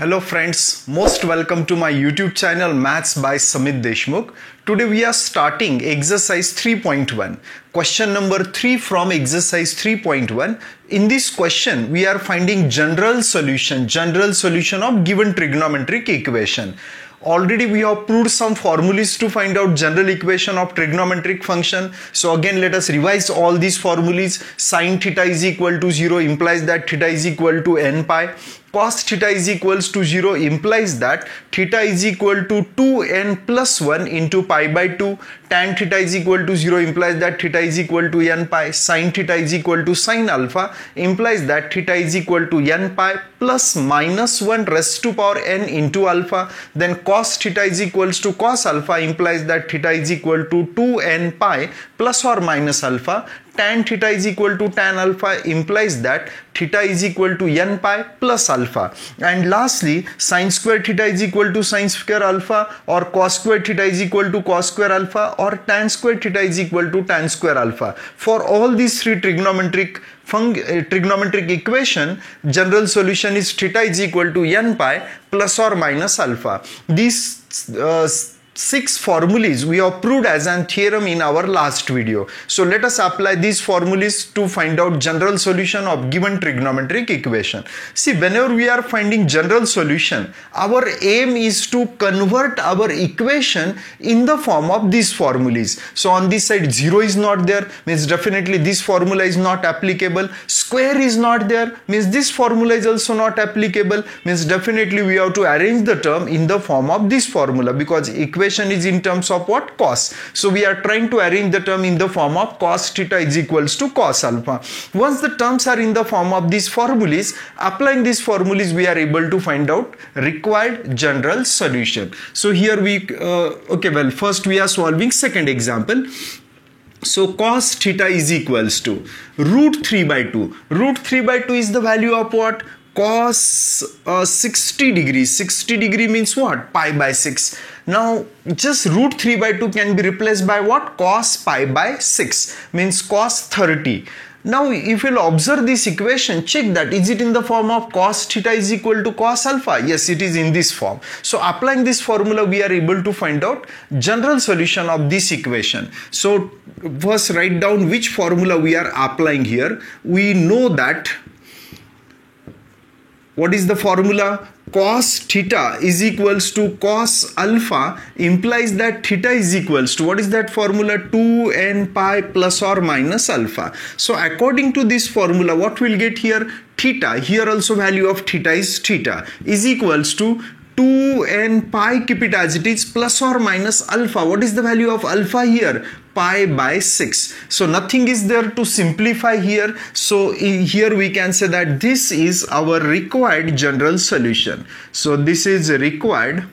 Hello friends, most welcome to my YouTube channel Maths by Samit Deshmukh. Today we are starting exercise 3.1. Question number 3 from exercise 3.1. In this question we are finding general solution of given trigonometric equation. Already we have proved some formulas to find out general equation of trigonometric function. So again let us revise all these formulas. Sin theta is equal to 0 implies that theta is equal to n pi. Cos theta is equals to 0 implies that theta is equal to 2n plus 1 into pi by 2. Tan theta is equal to 0 implies that theta is equal to n pi. Sin theta is equal to sin alpha implies that theta is equal to n pi plus minus 1 raised to power n into alpha. Then cos theta is equals to cos alpha implies that theta is equal to 2n pi plus or minus alpha. Tan theta is equal to tan alpha implies that theta is equal to n pi plus alpha. And lastly, sin square theta is equal to sin square alpha, or cos square theta is equal to cos square alpha, or tan square theta is equal to tan square alpha. For all these three trigonometric equation, general solution is theta is equal to n pi plus or minus alpha. These 6 formulas we have proved as an theorem in our last video. So let us apply these formulas to find out general solution of given trigonometric equation. See, whenever we are finding general solution, our aim is to convert our equation in the form of these formulas. So on this side 0 is not there, means definitely this formula is not applicable. Square is not there, means this formula is also not applicable, means definitely we have to arrange the term in the form of this formula, because equation is in terms of what? Cos. So we are trying to arrange the term in the form of cos theta is equals to cos alpha. Once the terms are in the form of these formulas, applying these formulas we are able to find out required general solution. So here we first we are solving second example. So cos theta is equals to root 3 by 2. Root 3 by 2 is the value of what? Cos 60 degrees. 60 degree means what? Pi by 6. Now just root 3 by 2 can be replaced by what? Cos pi by 6 means cos 30. Now if you will observe this equation, check that is it in the form of cos theta is equal to cos alpha? Yes, it is in this form. So applying this formula we are able to find out general solution of this equation. So first write down which formula we are applying here. We know that what is the formula? Cos theta is equals to cos alpha implies that theta is equals to, what is that formula? 2n pi plus or minus alpha. So according to this formula, what we'll get here? Theta, here also value of theta is equals to 2n pi, keep it as it is, plus or minus alpha. What is the value of alpha here? Pi by 6. So nothing is there to simplify here. So here we can say that this is our required general solution. So this is required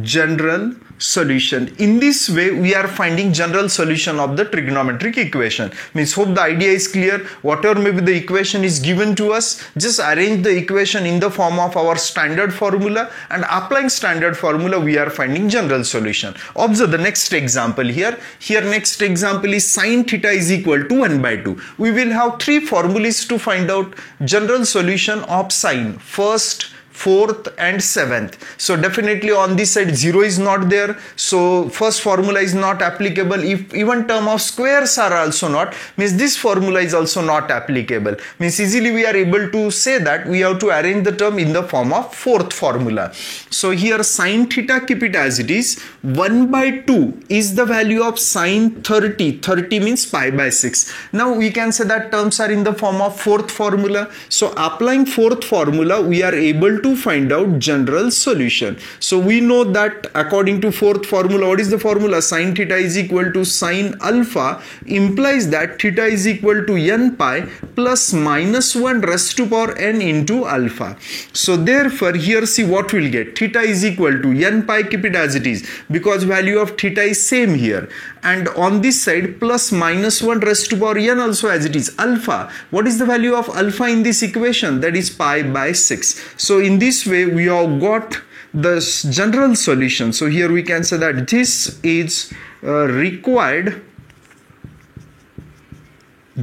general solution. In this way we are finding general solution of the trigonometric equation. Means hope the idea is clear. Whatever may be the equation is given to us, just arrange the equation in the form of our standard formula, and applying standard formula we are finding general solution. Observe the next example here. Here next example is sin theta is equal to 1 by 2. We will have 3 formulas to find out general solution of sin: first, fourth and seventh. So definitely on this side 0 is not there, so first formula is not applicable. If even term of squares are also not, means this formula is also not applicable. Means easily we are able to say that we have to arrange the term in the form of fourth formula. So here sin theta, keep it as it is, 1 by 2 is the value of sin 30. 30 means pi by 6. Now we can say that terms are in the form of fourth formula. So applying fourth formula we are able to find out general solution. So we know that according to fourth formula, what is the formula? Sin theta is equal to sin alpha implies that theta is equal to n pi plus minus 1 raised to power n into alpha. So therefore here see what we'll get. Theta is equal to n pi, keep it as it is, because value of theta is same here, and on this side plus minus 1 raised to power n also as it is. Alpha, what is the value of alpha in this equation? That is pi by 6. So in this way we have got the general solution. So here we can say that this is required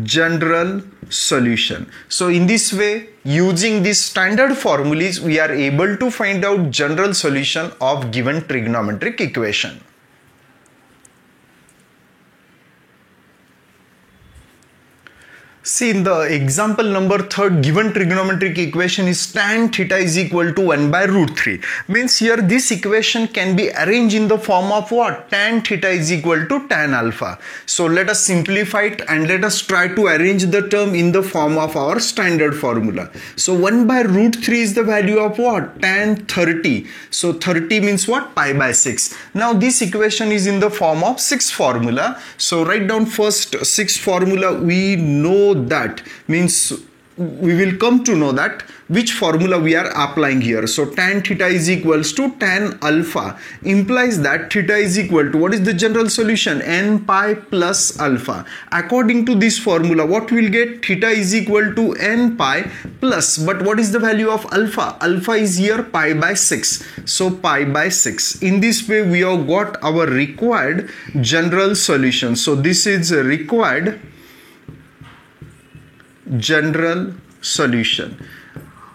general solution. So in this way, using these standard formulas, we are able to find out general solution of given trigonometric equation. See, in the example number 3, given trigonometric equation is tan theta is equal to 1 by root 3. Means here this equation can be arranged in the form of what? Tan theta is equal to tan alpha. So let us simplify it and let us try to arrange the term in the form of our standard formula. So 1 by root 3 is the value of what? Tan 30. So 30 means what? Pi by 6. Now this equation is in the form of 6 formula. So write down first 6 formula. We know that, means we will come to know that which formula we are applying here. So tan theta is equals to tan alpha, implies that theta is equal to, what is the general solution? N pi plus alpha. According to this formula, what we will get? Theta is equal to n pi plus, but what is the value of alpha? Alpha is here pi by 6. So pi by 6. In this way we have got our required general solution. So this is required general solution.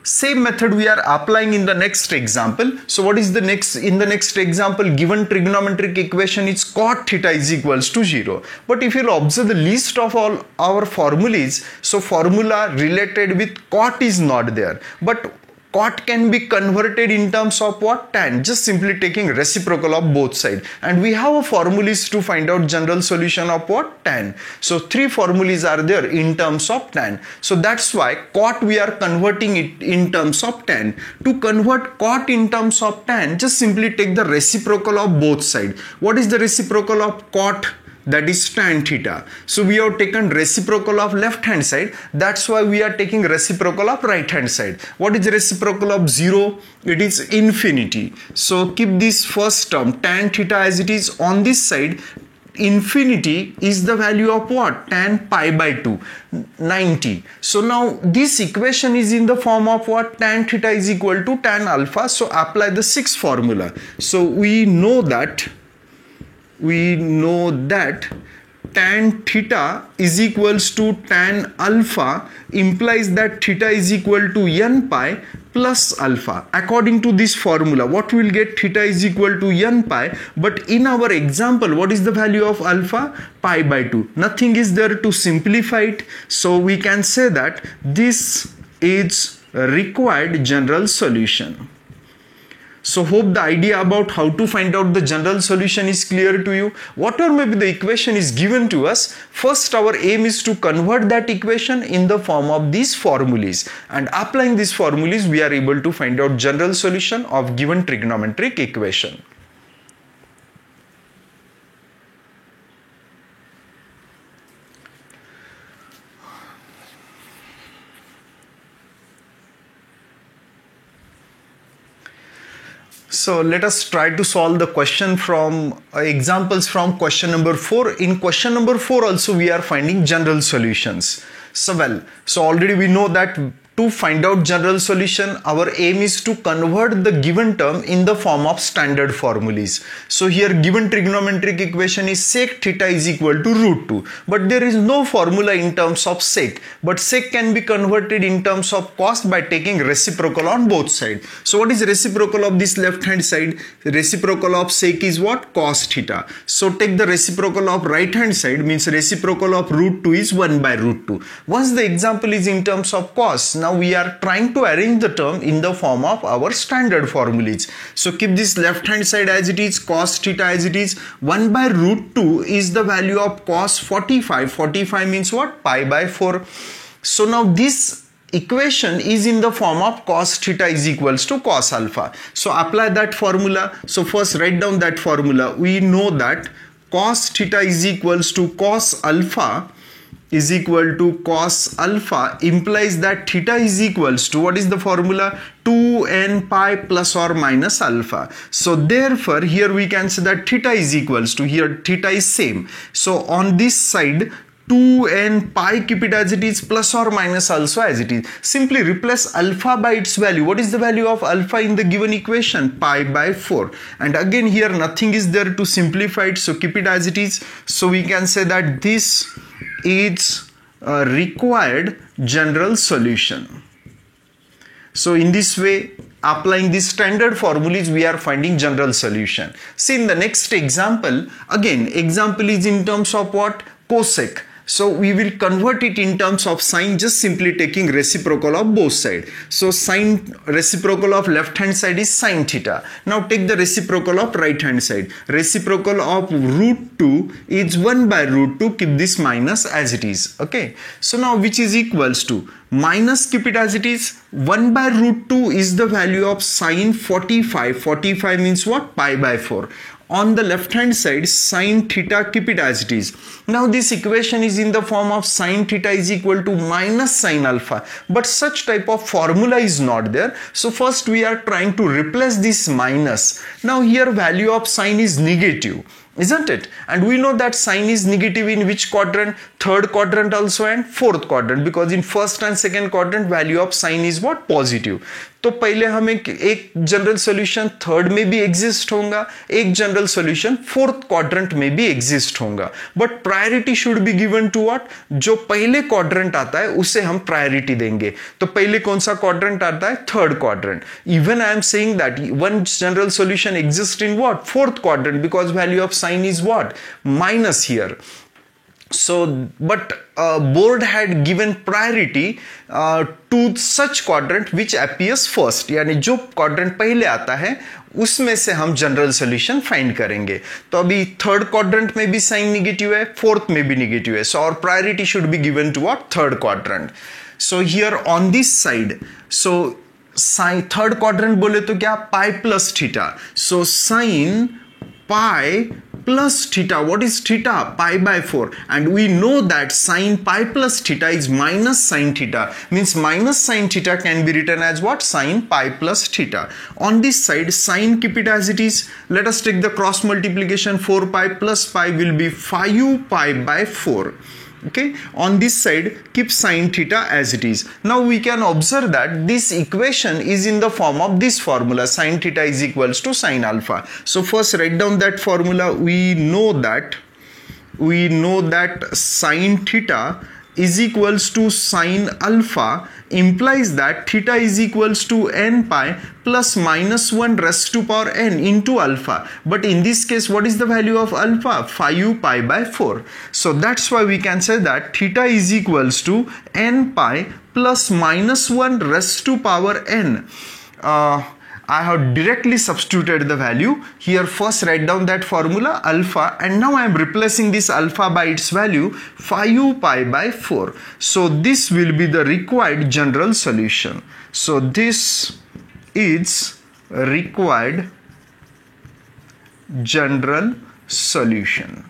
Same method we are applying in the next example. So what is the next? In the next example, given trigonometric equation is cot theta is equals to 0. But if you observe the list of all our formulas, so formula related with cot is not there. But cot can be converted in terms of what? Tan. Just simply taking reciprocal of both sides. And we have a formulas to find out general solution of what? Tan. So 3 formulas are there in terms of tan. So that's why cot we are converting it in terms of tan. To convert cot in terms of tan, just simply take the reciprocal of both sides. What is the reciprocal of cot? That is tan theta. So we have taken reciprocal of left hand side. That's why we are taking reciprocal of right hand side. What is reciprocal of 0? It is infinity. So keep this first term tan theta as it is on this side. Infinity is the value of what? Tan pi by 2, 90. So now this equation is in the form of what? Tan theta is equal to tan alpha. So apply the 6th formula. So we know that tan theta is equals to tan alpha, implies that theta is equal to n pi plus alpha. According to this formula, what we will get? Theta is equal to n pi, but in our example, what is the value of alpha? Pi by 2. Nothing is there to simplify it. So we can say that this is required general solution. So hope the idea about how to find out the general solution is clear to you. Whatever may be the equation is given to us, first our aim is to convert that equation in the form of these formulas. And applying these formulas, we are able to find out general solution of given trigonometric equation. So let us try to solve the question from examples from question number 4. In question number 4 also we are finding general solutions. So already we know that to find out general solution, our aim is to convert the given term in the form of standard formulas. So here given trigonometric equation is sec theta is equal to root 2. But there is no formula in terms of sec. But sec can be converted in terms of cos by taking reciprocal on both sides. So what is reciprocal of this left hand side? Reciprocal of sec is what? Cos theta. So take the reciprocal of right hand side, means reciprocal of root 2 is 1 by root 2. Once the example is in terms of cos, now we are trying to arrange the term in the form of our standard formulas. So keep this left hand side as it is, cos theta as it is. 1 by root 2 is the value of cos 45. 45 means what? Pi by 4. So now this equation is in the form of cos theta is equals to cos alpha. So apply that formula. So first write down that formula. We know that cos theta is equals to cos alpha is equal to cos alpha, implies that theta is equals to, what is the formula? 2n pi plus or minus alpha. So therefore here we can say that theta is equals to, here theta is same. So on this side 2n pi, keep it as it is, plus or minus also as it is. Simply replace alpha by its value. What is the value of alpha in the given equation? Pi by 4. And again here nothing is there to simplify it, so keep it as it is. So we can say that this is required general solution. So in this way, applying these standard formulas, we are finding general solution. See in the next example, again example is in terms of what? Cosec. So we will convert it in terms of sine, just simply taking reciprocal of both sides. So sine reciprocal of left hand side is sine theta. Now take the reciprocal of right hand side. Reciprocal of root 2 is 1 by root 2. Keep this minus as it is. Okay. So now which is equals to minus, keep it as it is. 1 by root 2 is the value of sine 45. 45 means what? Pi by 4. On the left hand side, sine theta, keep it as it is. Now this equation is in the form of sine theta is equal to minus sine alpha, but such type of formula is not there. So first we are trying to replace this minus. Now here value of sine is negative, isn't it? And we know that sine is negative in which quadrant? Third quadrant also and fourth quadrant, because in first and second quadrant value of sine is what? Positive. तो पहले हमें एक general solution third में भी exist होगा, एक general solution fourth quadrant में भी एग्जिस्ट होगा, but priority should be given to what? जो पहले क्वाड्रेंट आता है उसे हम प्रायोरिटी देंगे. तो पहले कौन सा क्वाड्रेंट आता है? Third quadrant. Even I am saying that one general solution exist in what? Fourth quadrant, because value of sine is what? Minus here. So but board had given priority to such quadrant which appears first, यानी जो quadrant पहले आता है उसमें से हम general solution find करेंगे. तो अभी थर्ड क्वाड्रेंट में भी साइन निगेटिव है, फोर्थ में भी निगेटिव है. सो और priority should be given to what? Third quadrant. So here on this side, so sine third quadrant बोले तो क्या? Pi plus theta. So sine pi plus theta. What is theta? Pi by 4. And we know that sin pi plus theta is minus sin theta. Means minus sin theta can be written as what? Sin pi plus theta. On this side, sin, keep it as it is. Let us take the cross multiplication. 4 pi plus pi will be 5 pi by 4. Okay, on this side keep sin theta as it is. Now we can observe that this equation is in the form of this formula, sin theta is equals to sin alpha. So first write down that formula. We know that sin theta is equals to sin alpha, implies that theta is equals to n pi plus minus 1 raised to power n into alpha. But in this case, what is the value of alpha? 5 pi by 4. So that's why we can say that theta is equals to n pi plus minus 1 raised to power n. I have directly substituted the value here. First write down that formula alpha, and now I am replacing this alpha by its value 5 pi by 4. So this will be the required general solution. So this is required general solution.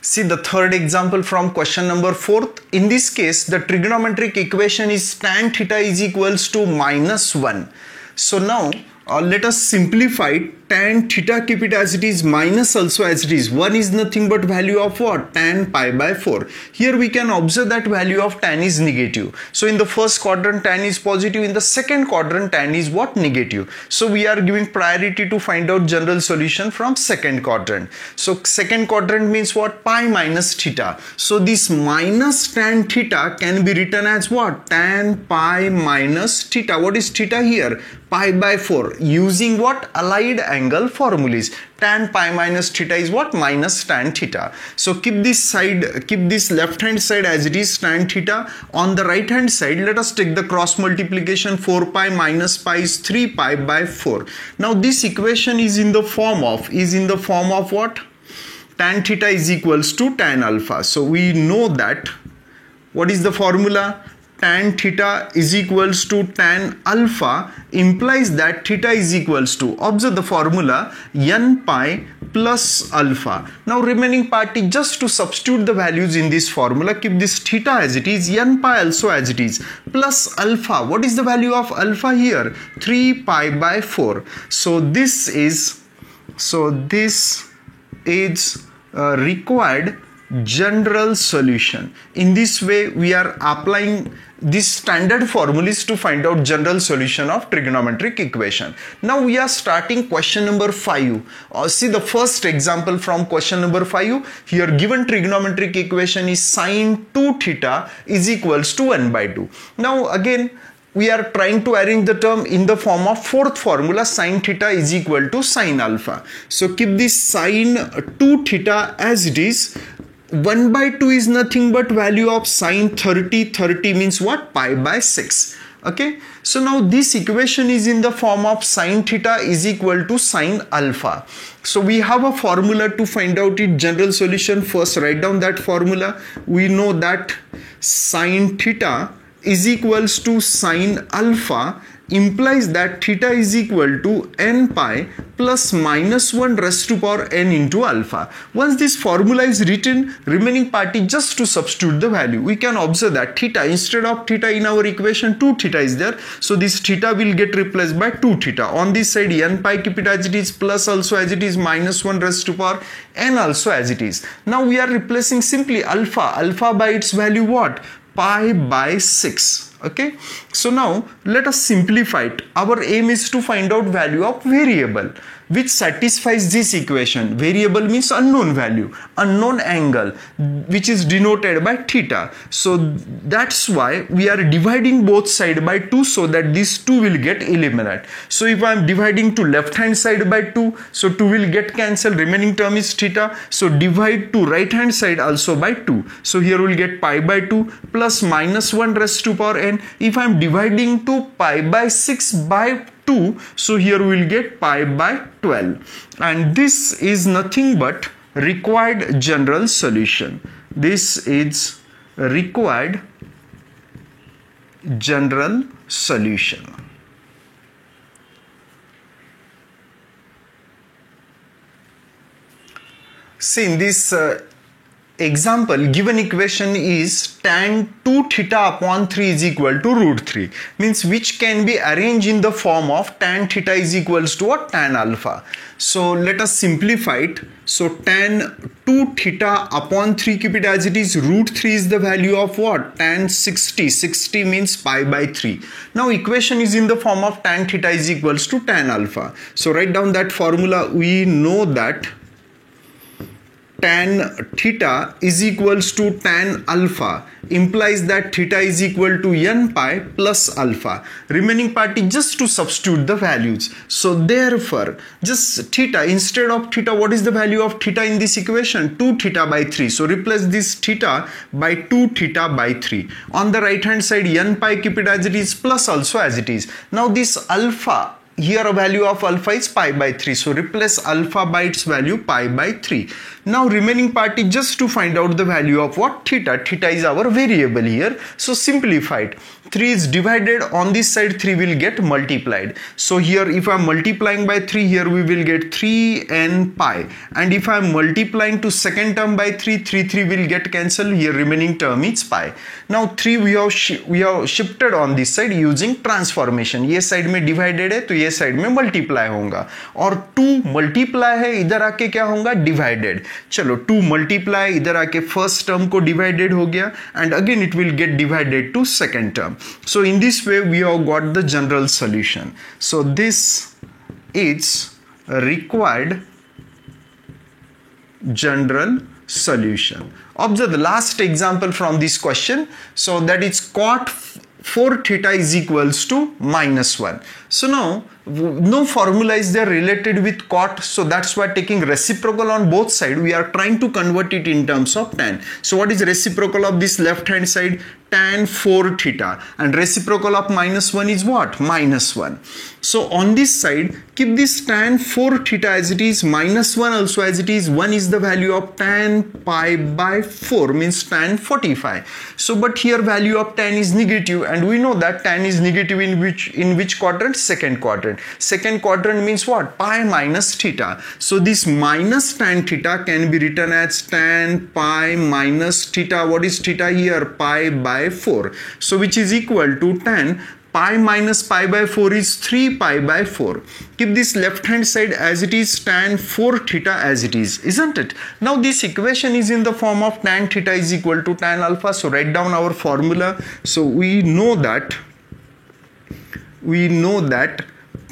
See the third example from question number 4. In this case, the trigonometric equation is tan theta is equals to minus 1. So now let us simplify tan theta, keep it as it is, minus also as it is. 1 is nothing but value of what? Tan pi by 4. Here we can observe that value of tan is negative. So in the first quadrant tan is positive, in the second quadrant tan is what? Negative. So we are giving priority to find out general solution from second quadrant. So second quadrant means what? Pi minus theta. So this minus tan theta can be written as what? Tan pi minus theta. What is theta here? Pi by 4. Using what? Allied angle formulas. Tan pi minus theta is what? Minus tan theta. So keep this side, keep this left hand side as it is, tan theta. On the right hand side, let us take the cross multiplication. 4 pi minus pi is 3 pi by 4. Now this equation is in the form of what? Tan theta is equals to tan alpha. So we know that, what is the formula? Tan theta is equals to tan alpha, implies that theta is equals to, observe the formula, n pi plus alpha. Now remaining part is just to substitute the values in this formula. Keep this theta as it is, n pi also as it is, plus alpha. What is the value of alpha here? 3 pi by 4. So this is required general solution. In this way, we are applying these standard formulas to find out general solution of trigonometric equation. Now we are starting question number 5. See the first example from question number 5. Here given trigonometric equation is sine 2 theta is equals to 1 by 2. Now again, we are trying to arrange the term in the form of fourth formula, sine theta is equal to sine alpha. So keep this sine 2 theta as it is. 1 by 2 is nothing but value of sine 30. 30 means what? Pi by 6. Okay. So now this equation is in the form of sine theta is equal to sine alpha. So we have a formula to find out its general solution. First write down that formula. We know that sine theta is equals to sine alpha implies that theta is equal to n pi plus minus 1 raised to power n into alpha. Once this formula is written, remaining part is just to substitute the value. We can observe that theta, instead of theta in our equation 2 theta is there. So this theta will get replaced by 2 theta. On this side n pi keep it as it is, plus also as it is, minus 1 raised to power n also as it is. Now we are replacing simply alpha. Alpha by its value what? Pi by 6. Okay, so now let us simplify it. Our aim is to find out value of variable which satisfies this equation. Variable means unknown value, unknown angle, which is denoted by theta. So that's why we are dividing both side by 2 so that this 2 will get eliminated. So if I am dividing to left hand side by 2, so 2 will get cancelled, remaining term is theta. So divide to right hand side also by 2. So here we will get pi by 2 plus minus 1 raised to power n. If I am dividing to pi by 6 by 2, so here we will get pi by 12, and this is nothing but required general solution. This is required general solution. See in this example, given equation is tan 2 theta upon 3 is equal to root 3, means which can be arranged in the form of tan theta is equals to what? Tan alpha. So let us simplify it. So tan 2 theta upon 3 keep it as it is, root 3 is the value of what? Tan 60. 60 means pi by 3. Now equation is in the form of tan theta is equals to tan alpha. So write down that formula. We know that tan theta is equals to tan alpha implies that theta is equal to n pi plus alpha. Remaining part is just to substitute the values. So therefore just theta, instead of theta, what is the value of theta in this equation? 2 theta by 3. So replace this theta by 2 theta by 3. On the right hand side n pi keep it as it is, plus also as it is. Now this alpha, here a value of alpha is pi by 3. So replace alpha by its value pi by 3. Now remaining part is just to find out the value of what? Theta. Theta is our variable here. So simplify it. 3 is divided, on this side 3 will get multiplied. So here if I am multiplying by 3, here we will get 3n pi. And if I am multiplying to second term by 3, 3 will get cancelled. Here remaining term is pi. Now 3 we have shifted on this side using transformation. ये side में divided है तो ये side में multiply होगा, और 2 multiply है इधर आके क्या होगा? Divided. चलो 2 multiply इधर आके first term को divided हो गया, and again it will get divided to second term. So in this way we have got the general solution. So this is required general solution. Observe the last example from this question. So that is cot 4 theta is equals to minus 1. So now no formula is there related with cot, so that's why taking reciprocal on both sides we are trying to convert it in terms of tan. So what is reciprocal of this left hand side? Tan 4 theta, and reciprocal of minus 1 is what? Minus 1. So on this side keep this tan 4 theta as it is, minus 1 also as it is. 1 is the value of tan pi by 4, means tan 45. So but here value of tan is negative, and we know that tan is negative in which quadrant? Second quadrant. Second quadrant means what? Pi minus theta. So this minus tan theta can be written as tan pi minus theta. What is theta here? Pi by 4. So which is equal to tan pi minus pi by 4 is 3 pi by 4. Keep this left hand side as it is, tan 4 theta as it is, isn't it? Now this equation is in the form of tan theta is equal to tan alpha. So write down our formula. So we know that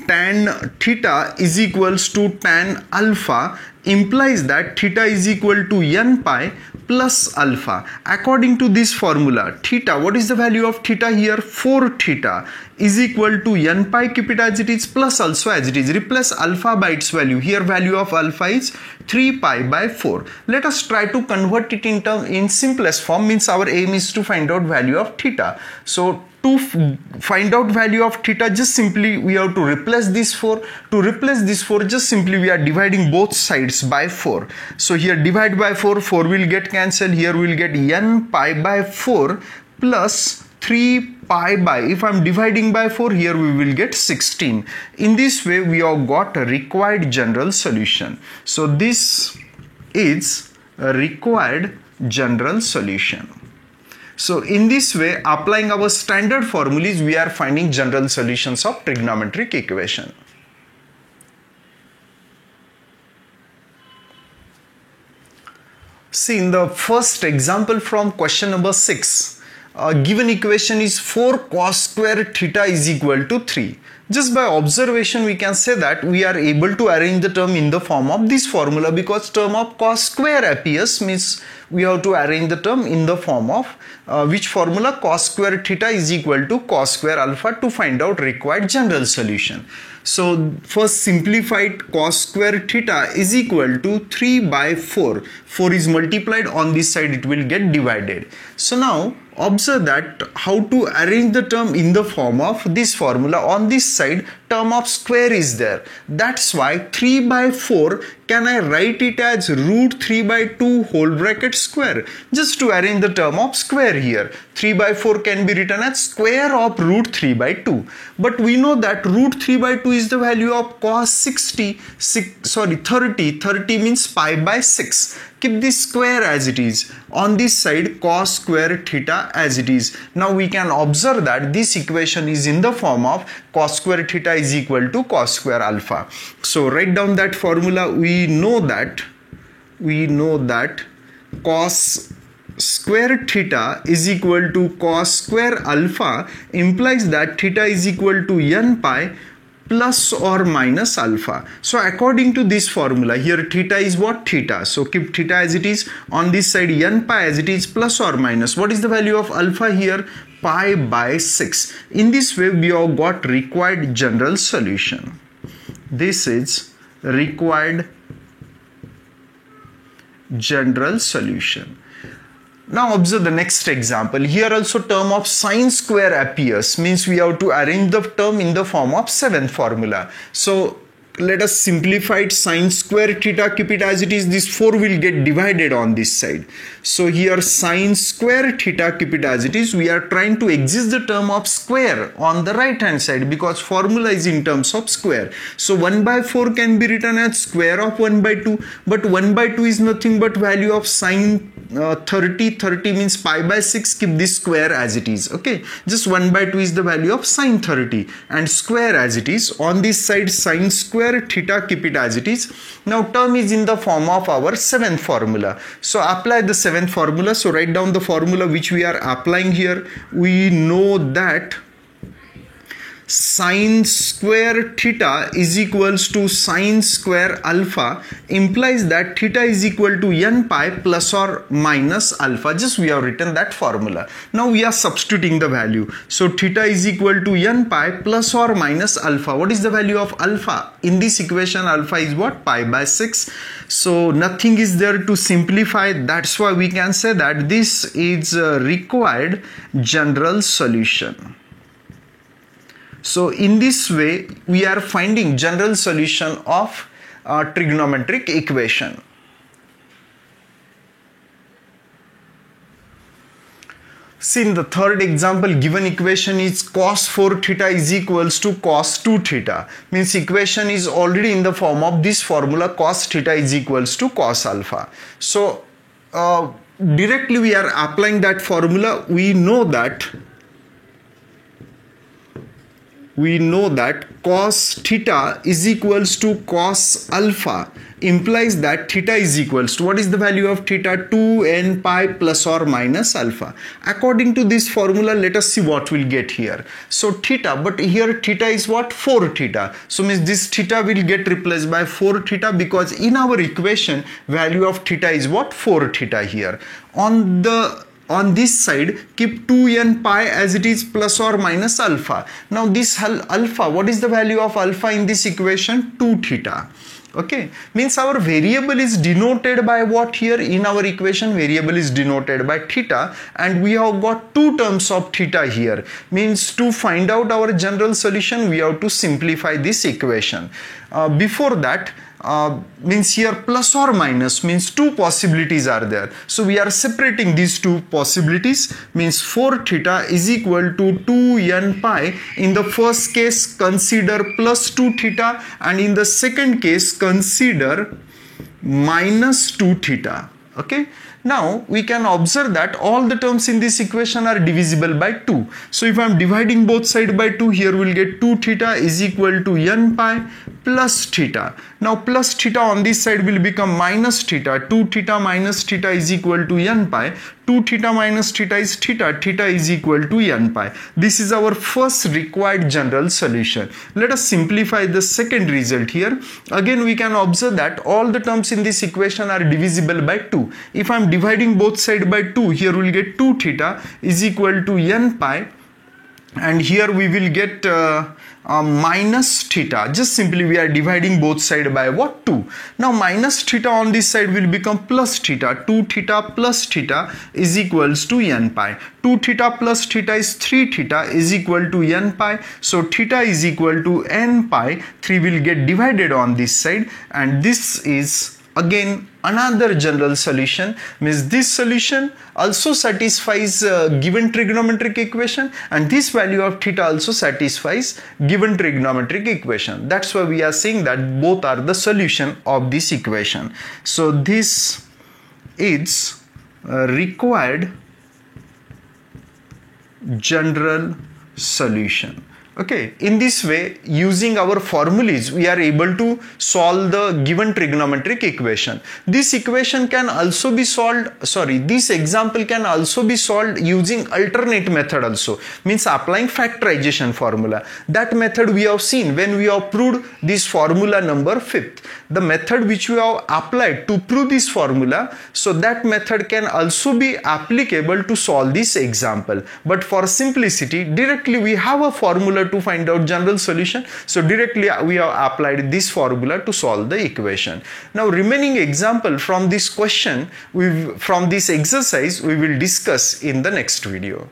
tan theta is equals to tan alpha, implies that theta is equal to n pi plus alpha. According to this formula, theta, what is the value of theta here? 4 theta is equal to n pi, keep it as it is, plus also as it is. Replace alpha by its value. Here value of alpha is 3 pi by 4. Let us try to convert it in simplest form, means our aim is to find out value of theta. So to find out value of theta, just simply we have to replace this 4. To replace this 4, just simply we are dividing both sides by 4. So here divide by 4, 4 will get cancelled. Here we will get n pi by 4 plus 3 pi by, if I am dividing by 4, here we will get 16. In this way we have got a required general solution. So this is a required general solution. So in this way, applying our standard formulas, we are finding general solutions of trigonometric equation. See, in the first example from question number 6, given equation is 4 cos square theta is equal to 3. Just by observation we can say that we are able to arrange the term in the form of this formula, because term of cos square appears, means we have to arrange the term in the form of which formula? Cos square theta is equal to cos square alpha, to find out required general solution. So first simplified, cos square theta is equal to 3 by 4. 4 is multiplied, on this side it will get divided. So now observe that how to arrange the term in the form of this formula. On this side term of square is there. That's why 3 by 4 can I write it as root 3 by 2 whole bracket square. Just to arrange the term of square here, 3 by 4 can be written as square of root 3 by 2. But we know that root 3 by 2 is the value of cos 30. 30 means pi by 6. Keep this square as it is. On this side cos square theta as it is. Now we can observe that this equation is in the form of cos square theta is equal to cos square alpha. So write down that formula. We know that cos square theta is equal to cos square alpha, implies that theta is equal to n pi plus or minus alpha. So according to this formula, here theta is what? Theta. So keep theta as it is. On this side n pi as it is, plus or minus. What is the value of alpha here? Pi by 6. In this way we have got required general solution. This is required general solution. Now observe the next example. Here also term of sine square appears, means we have to arrange the term in the form of 7th formula. So let us simplify it. Sine square theta, keep it as it is. This 4 will get divided on this side. So here sine square theta, keep it as it is. We are trying to exist the term of square on the right hand side, because formula is in terms of square. So 1 by 4 can be written as square of 1 by 2. But 1 by 2 is nothing but value of sine 30. 30 means pi by 6. Keep this square as it is. Okay, just 1 by 2 is the value of sine 30 and square as it is. On this side sine square theta, keep it as it is. Now term is in the form of our 7th formula. So apply the 7th formula. So write down the formula which we are applying here. We know that sine square theta is equals to sine square alpha, implies that theta is equal to n pi plus or minus alpha. Just we have written that formula. Now we are substituting the value. So theta is equal to n pi plus or minus alpha. What is the value of alpha? In this equation alpha is what? Pi by 6. So nothing is there to simplify. That's why we can say that this is a required general solution. So in this way we are finding general solution of trigonometric equation. See, in the third example, given equation is cos 4 theta is equals to cos 2 theta. Means equation is already in the form of this formula, cos theta is equals to cos alpha. So directly we are applying that formula. We know that we know that cos theta is equals to cos alpha, implies that theta is equals to, what is the value of theta? 2n pi plus or minus alpha. According to this formula, let us see what we'll get here. So theta, but here theta is what? 4 theta. So means this theta will get replaced by 4 theta, because in our equation value of theta is what? 4 theta here. On this side, keep 2n pi as it is plus or minus alpha. Now this alpha, what is the value of alpha in this equation? 2 theta. Okay, means our variable is denoted by what here? In our equation, variable is denoted by theta, and we have got 2 terms of theta here. Means to find out our general solution, we have to simplify this equation. Before that, means here plus or minus means 2 possibilities are there. So we are separating these 2 possibilities, means 4 theta is equal to 2n pi. In the first case, consider plus 2 theta, and in the second case, consider minus 2 theta. Okay. Now we can observe that all the terms in this equation are divisible by 2. So if I am dividing both sides by 2, here we will get 2 theta is equal to n pi plus theta. Now plus theta on this side will become minus theta. 2 theta minus theta is equal to n pi. 2 theta minus theta is theta. Theta is equal to n pi. This is our first required general solution. Let us simplify the second result here. Again we can observe that all the terms in this equation are divisible by 2. If I am dividing both sides by 2, here we will get 2 theta is equal to n pi, and here we will get minus theta. Just simply we are dividing both sides by what? 2. Now minus theta on this side will become plus theta. 2 theta plus theta is equals to n pi. 2 theta plus theta is 3 theta is equal to n pi. So theta is equal to n pi. 3 will get divided on this side, and this is again another general solution. Means this solution also satisfies given trigonometric equation, and this value of theta also satisfies given trigonometric equation. That's why we are saying that both are the solution of this equation. So this is required general solution. Okay, in this way, using our formulas, we are able to solve the given trigonometric equation. This equation can also be solved, this example can also be solved using alternate method also, means applying factorization formula. That method we have seen when we have proved this formula number 5th. The method which we have applied to prove this formula, so that method can also be applicable to solve this example. But for simplicity, directly we have a formula to find out general solution, so directly we have applied this formula to solve the equation. Now remaining example from this question, from this exercise, we will discuss in the next video.